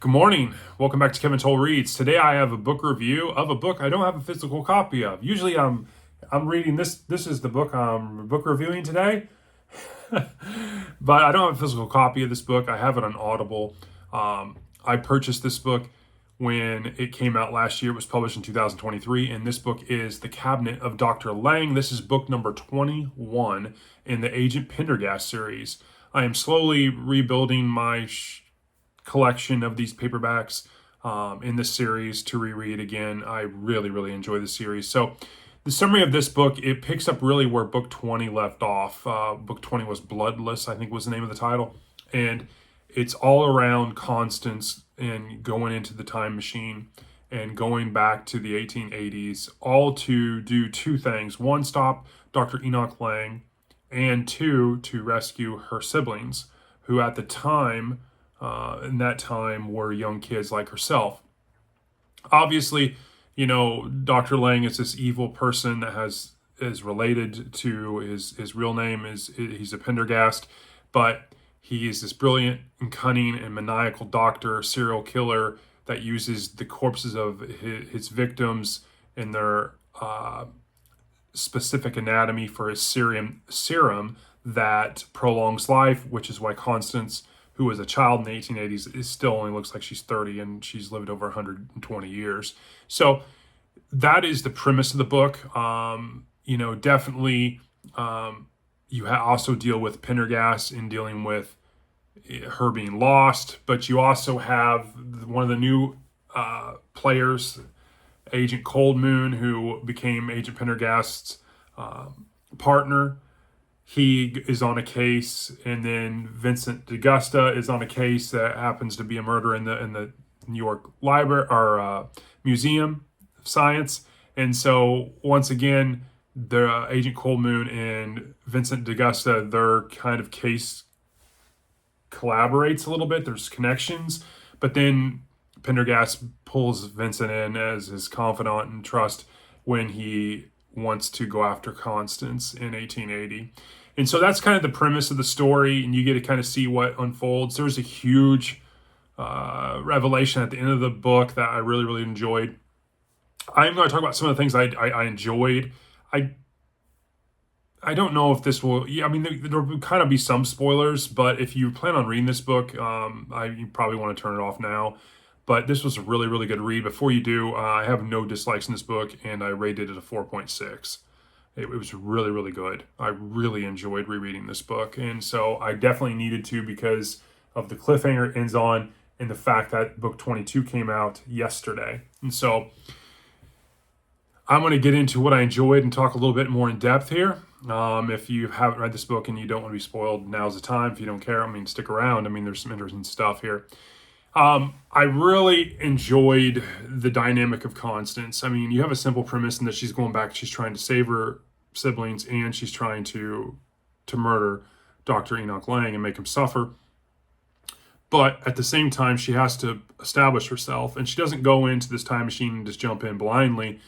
Good morning. Welcome back to Kevin Toll Reads. Today I have a book review of a book I don't have a physical copy of. Usually I'm reading this. This is the book I'm book reviewing today, but I don't have a physical copy of this book. I have it on Audible. I purchased this book when it came out last year. It was published in 2023, and this book is The Cabinet of Dr. Leng. This is book number 21 in the Agent Pendergast series. I am slowly rebuilding my collection of these paperbacks in this series to reread again. I really enjoy the series. So the summary of this book, it picks up really where book 20 left off. Book 20 was Bloodless, I think was the name of the title. And it's all around Constance and going into the time machine and going back to the 1880s, all to do two things. One, stop Dr. Enoch Leng, and two, to rescue her siblings, who at the time, in that time, were young kids like herself. Obviously, Dr. Leng is this evil person that is related to his real name he's a Pendergast, but he is this brilliant and cunning and maniacal doctor, serial killer that uses the corpses of his victims and their specific anatomy for his serum that prolongs life, which is why Constance, who was a child in the 1880s, it still only looks like she's 30 and she's lived over 120 years. So that is the premise of the book. Definitely you also deal with Pendergast in dealing with her being lost, but you also have one of the new players, Agent Cold Moon, who became Agent Pendergast's partner. He is on a case, and then Vincent D'Augusta is on a case that happens to be a murder in the New York Library or Museum of Science. And so once again, the Agent Cold Moon and Vincent D'Augusta, their kind of case collaborates a little bit. There's connections, but then Pendergast pulls Vincent in as his confidant and trust when he wants to go after Constance in 1880. And so that's kind of the premise of the story, and you get to kind of see what unfolds. There's a huge revelation at the end of the book that I really enjoyed. I'm going to talk about some of the things I enjoyed. I don't know if this will. Yeah, I mean, there will kind of be some spoilers, but if you plan on reading this book, you probably want to turn it off now. But this was a really good read. Before you do, I have no dislikes in this book, and I rated it a 4.6. It was really good. I really enjoyed rereading this book, and so I definitely needed to because of the cliffhanger it ends on and the fact that book 22 came out yesterday. And so I'm going to get into what I enjoyed and talk a little bit more in depth here. If you haven't read this book and you don't want to be spoiled, now's the time. If you don't care, stick around. There's some interesting stuff here. I really enjoyed the dynamic of Constance. You have a simple premise in that she's going back, she's trying to save her siblings, and she's trying to murder Dr. Enoch Leng and make him suffer. But at the same time, she has to establish herself, and she doesn't go into this time machine and just jump in blindly.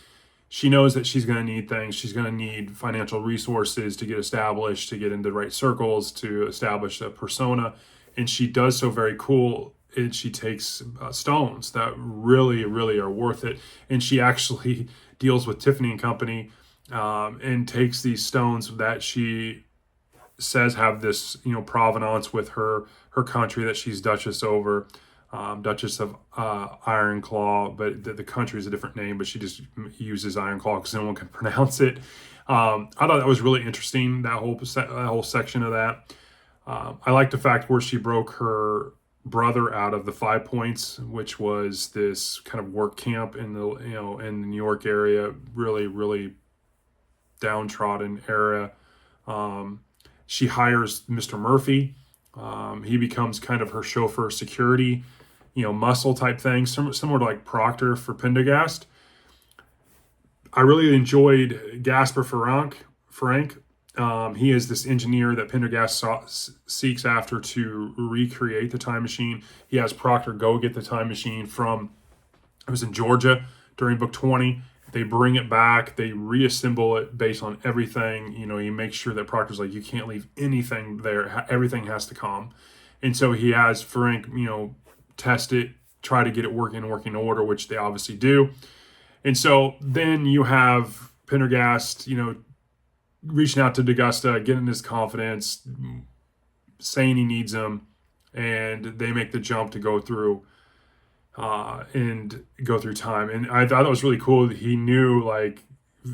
She knows that she's going to need things. She's going to need financial resources to get established, to get into the right circles, to establish a persona, and she does so very cool. And she takes stones that really are worth it. And she actually deals with Tiffany and Company and takes these stones that she says have this, provenance with her country that she's Duchess over, Duchess of Ironclaw, but the country is a different name, but she just uses Ironclaw because no one can pronounce it. I thought that was really interesting, that whole section of that. I like the fact where she broke her brother out of the 5 Points, which was this kind of work camp in the New York area, really downtrodden area. She hires Mr. Murphy. He becomes kind of her chauffeur, security, muscle type thing, similar to like Proctor for Pendergast. I really enjoyed Gasper Frank. He is this engineer that Pendergast seeks after to recreate the time machine. He has Proctor go get the time machine it was in Georgia during book 20. They bring it back. They reassemble it based on everything. He makes sure that Proctor's like, you can't leave anything there. Everything has to come. And so he has Frank, test it try to get it working order, which they obviously do. And so then you have Pendergast, reaching out to D'Augusta, getting his confidence, saying he needs him, and they make the jump to go through time. And I thought it was really cool that he knew, like,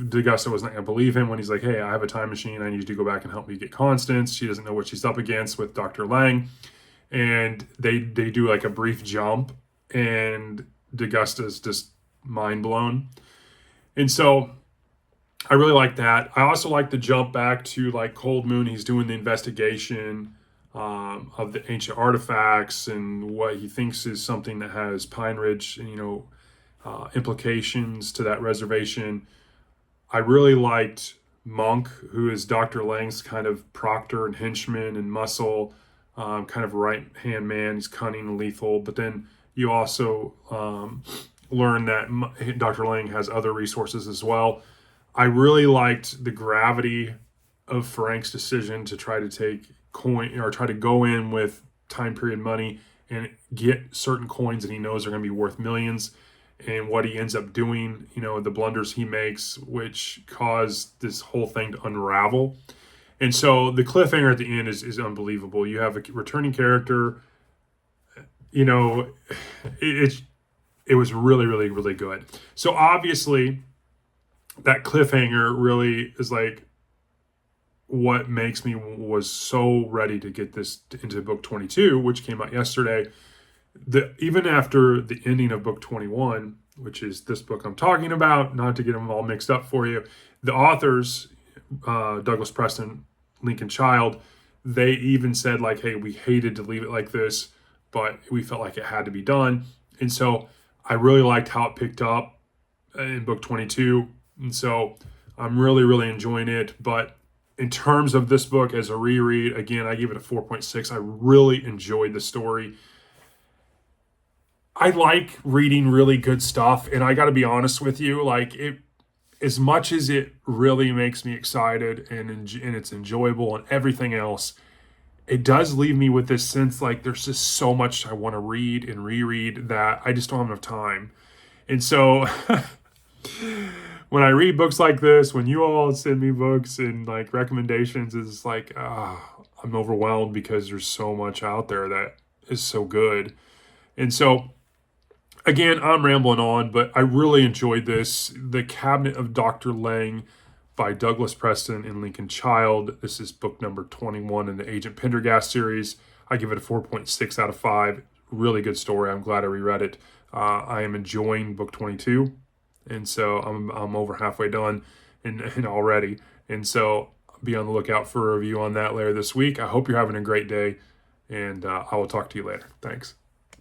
D'Augusta was not going to believe him when he's like, hey, I have a time machine. I need you to go back and help me get Constance. She doesn't know what she's up against with Dr. Leng. And they do like a brief jump, and D'Augusta's just mind blown. And so I really like that. I also like the jump back to like Cold Moon. He's doing the investigation of the ancient artifacts and what he thinks is something that has Pine Ridge, implications to that reservation. I really liked Monk, who is Dr. Lang's kind of proctor and henchman and muscle, kind of right-hand man. He's cunning and lethal. But then you also learn that Dr. Leng has other resources as well. I really liked the gravity of Frank's decision to try to take coin, or try to go in with time period money and get certain coins that he knows are going to be worth millions, and what he ends up doing, the blunders he makes, which caused this whole thing to unravel. And so the cliffhanger at the end is unbelievable. You have a returning character, it was really, really, really good. So obviously that cliffhanger really is like what makes me was so ready to get this into book 22, which came out yesterday. Even after the ending of book 21, which is this book I'm talking about, not to get them all mixed up for you, the authors, Douglas Preston, Lincoln Child, they even said like, hey, we hated to leave it like this, but we felt like it had to be done. And so I really liked how it picked up in book 22. And so I'm really, really enjoying it. But in terms of this book as a reread, again, I give it a 4.6. I really enjoyed the story. I like reading really good stuff, and I got to be honest with you, like, it, as much as it really makes me excited and it's enjoyable and everything else, it does leave me with this sense like there's just so much I want to read and reread that I just don't have enough time. And so when I read books like this, when you all send me books and like recommendations, it's like, I'm overwhelmed because there's so much out there that is so good. And so, again, I'm rambling on, but I really enjoyed this. The Cabinet of Dr. Leng by Douglas Preston and Lincoln Child. This is book number 21 in the Agent Pendergast series. I give it a 4.6 out of 5. Really good story. I'm glad I reread it. I am enjoying book 22. And so I'm over halfway done and already. And so be on the lookout for a review on that later this week. I hope you're having a great day, and I will talk to you later. Thanks.